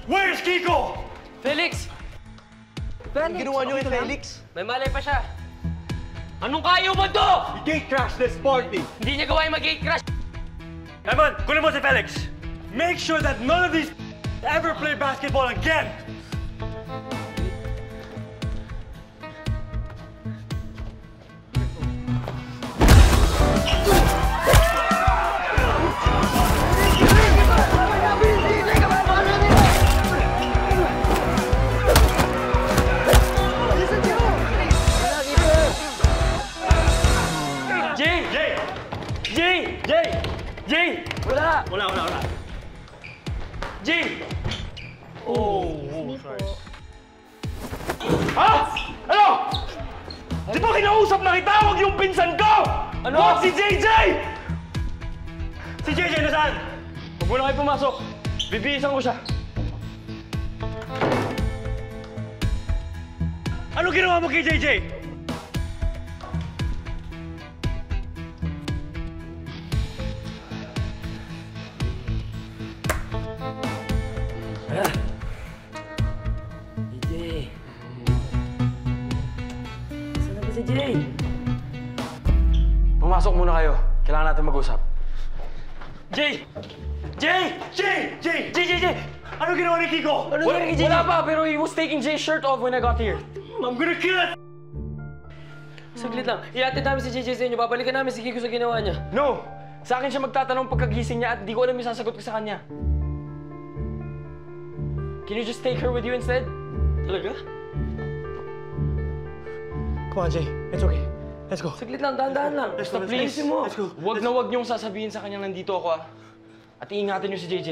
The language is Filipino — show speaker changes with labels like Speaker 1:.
Speaker 1: Where's Kiko?
Speaker 2: Felix!
Speaker 3: Anong ginawa niyo kay Felix?
Speaker 2: May malay pa siya. Anong kayo mo to?
Speaker 1: He gate crashed this party.
Speaker 2: Hindi niya gawa yung mag-gate crash.
Speaker 1: Eman, kunin mo si Felix. Make sure that none of these ever play basketball again.
Speaker 2: Jay! Wala!
Speaker 1: Wala.
Speaker 2: Jay!
Speaker 1: Sorry. Ha? Ano? Di ba kinausap na kita? Huwag yung pinsan ko!
Speaker 2: Ano?
Speaker 1: Huwag si JJ! Si JJ nasaan?
Speaker 2: Huwag mo na kayo pumasok. Bibihisan ko siya.
Speaker 1: Ano ginawa mo kay JJ?
Speaker 2: Jay! Saan na ba si Jay?
Speaker 3: Pumasok muna kayo. Kailangan natin mag-usap.
Speaker 2: Jay!
Speaker 1: JJ! Ano ginawa ni Kiko?
Speaker 2: Ano nangyari kay Jay? Wala pa, pero he was taking Jay's shirt off when I got here.
Speaker 1: I'm gonna kill it!
Speaker 2: Saglit lang. Iatid namin si JJ sa inyo. Babalikan namin si Kiko sa ginawa niya.
Speaker 3: No! Sa akin siya magtatanong pagkagising niya at di ko alam yung sasagot ko sa kanya. Can you just take her with you instead?
Speaker 2: Talaga?
Speaker 1: Come on, Jay. It's okay. Let's go.
Speaker 2: Saglit lang, dahan-dahan lang.
Speaker 1: Let's go,
Speaker 2: Basta please mo.
Speaker 1: Let's go.
Speaker 3: Huwag na huwag niyong sasabihin sa kanya nandito ako ah. At iingatan niyo si JJ.